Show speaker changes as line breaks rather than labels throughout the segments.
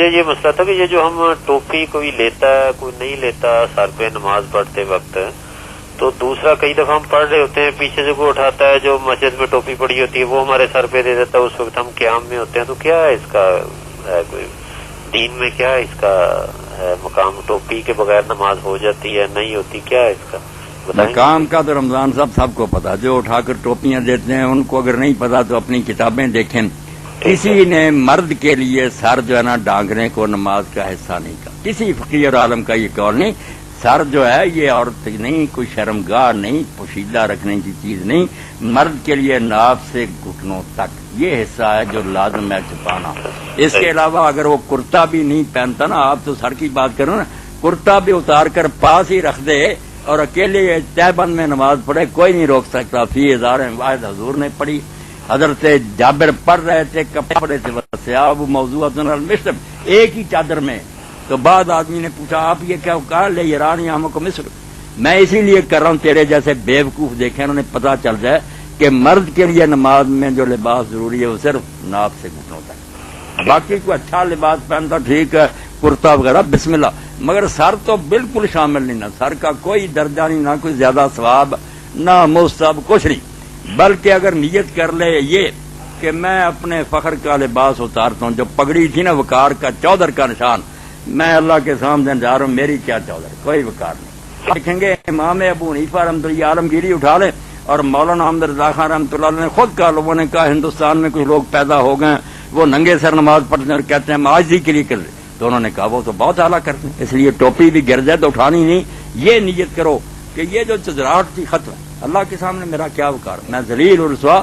مجھے یہ مسئلہ تھا کہ یہ جو ہم ٹوپی کوئی لیتا ہے کوئی نہیں لیتا سر پہ نماز پڑھتے وقت، تو دوسرا کئی دفعہ ہم پڑھ رہے ہوتے ہیں پیچھے سے کوئی اٹھاتا ہے جو مسجد میں ٹوپی پڑی ہوتی ہے وہ ہمارے سر پہ دے دیتا ہے، اس وقت ہم قیام میں ہوتے ہیں، تو کیا ہے اس کا ہے کوئی دین میں کیا ہے اس کا ہے مقام؟ ٹوپی کے بغیر نماز ہو جاتی ہے نہیں ہوتی، کیا ہے اس کا بتائیں؟
مقام کا تو رمضان صاحب سب کو پتا، جو اٹھا کر ٹوپیاں دیتے ہیں ان کو اگر نہیں پتا تو اپنی کتابیں دیکھیں. کسی نے مرد کے لیے سر جو ہے نا ڈانگنے کو نماز کا حصہ نہیں کہا، کسی فقیر اور عالم کا یہ قول نہیں. سر جو ہے یہ عورت نہیں، کوئی شرمگاہ نہیں، پوشیدہ رکھنے کی چیز نہیں. مرد کے لیے ناف سے گھٹنوں تک یہ حصہ ہے جو لازم ہے چھپانا. اس کے علاوہ اگر وہ کرتا بھی نہیں پہنتا نا، آپ تو سر کی بات کرو نا، کرتا بھی اتار کر پاس ہی رکھ دے اور اکیلے تہبند میں نماز پڑھے، کوئی نہیں روک سکتا. فی ہزار واحد حضور نے پڑھی، حضرت جابر پڑھ رہے تھے، کپڑے سے وسیاب موضوعات المصر ایک ہی چادر میں. تو بعد آدمی نے پوچھا آپ یہ کیا کہا؟ لے ایران ہم کو مصر. میں اسی لیے کر رہا ہوں تیرے جیسے بے وقوف دیکھیں انہوں نے پتا چل جائے کہ مرد کے لیے نماز میں جو لباس ضروری ہے وہ صرف ناف سے گھٹنوں تک. باقی کوئی اچھا لباس پہنتا ٹھیک ہے، کرتا وغیرہ بسم اللہ، مگر سر تو بالکل شامل نہیں. نہ سر کا کوئی درجہ نہیں، نہ کوئی زیادہ ثواب نہ مستحب کچھ نہیں. بلکہ اگر نیت کر لے یہ کہ میں اپنے فخر کا لباس اتارتا ہوں، جو پگڑی تھی نا وقار کا چودھر کا نشان، میں اللہ کے سامنے جا رہا ہوں، میری کیا چودھر، کوئی وقار نہیں. دیکھیں گے امام ابو حنیفہ رحمۃ اللہ عالمگیری اٹھا لیں، اور مولانا احمد رضا خان رحمۃ اللہ علیہ نے خود کہا، لوگوں نے کہا ہندوستان میں کچھ لوگ پیدا ہو گئے وہ ننگے سر نماز پڑھتے ہیں اور کہتے ہیں ہم آج ہی کے لیے کر لیں. تو انہوں نے کہا وہ تو بہت اعلیٰ کرتے ہیں، اس لیے ٹوپی بھی گر جائے تو اٹھانی نہیں. یہ نیت کرو کہ یہ جو چزراہٹ تھی ختم ہے، اللہ کے سامنے میرا کیا وقار، میں ذلیل اور رسوا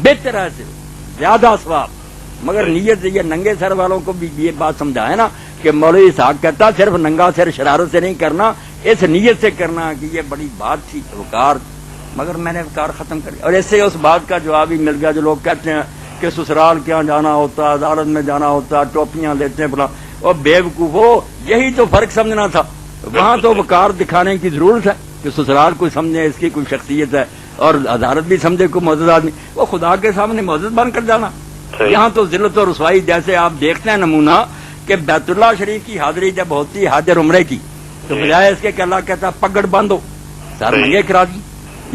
بہتر ہے سے زیادہ ثواب. مگر نیت یہ ننگے سر والوں کو بھی یہ بات سمجھائے نا کہ مولوی صاحب کہتا صرف ننگا سر شرارت سے نہیں کرنا، اس نیت سے کرنا کہ یہ بڑی بات تھی وقار. مگر میں نے وقار ختم کر دیا. اور اس سے اس بات کا جواب ہی مل گیا جو لوگ کہتے ہیں کہ سسرال کیا جانا ہوتا، عدالت میں جانا ہوتا، ٹوپیاں لیتے ہیں بلا. اور بے وقوف ہو، یہی تو فرق سمجھنا تھا. وہاں تو وقار دکھانے کی ضرورت ہے کہ سسرال کوئی سمجھے اس کی کوئی شخصیت ہے، اور عدالت بھی سمجھے کوئی معزز آدمی، وہ خدا کے سامنے معزز بن کر جانا. یہاں تو ذلت و رسوائی جیسے آپ دیکھتے ہیں نمونہ کہ بیت اللہ شریف کی حاضری جب ہوتی حج اور عمرے کی تو بجائے اس کے کہ اللہ کہتا پگڑ باندھو سر ننگے کرا دی،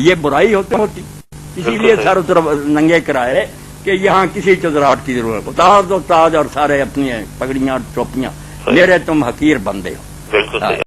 یہ برائی ہوتی. اسی لیے سر ننگے کرائے کہ یہاں کسی چزراہٹ کی ضرورت. اتار دو تاج اور سارے اپنی پگڑیاں ٹوپیاں، میرے تم حقیر بندے ہو.
بالکل.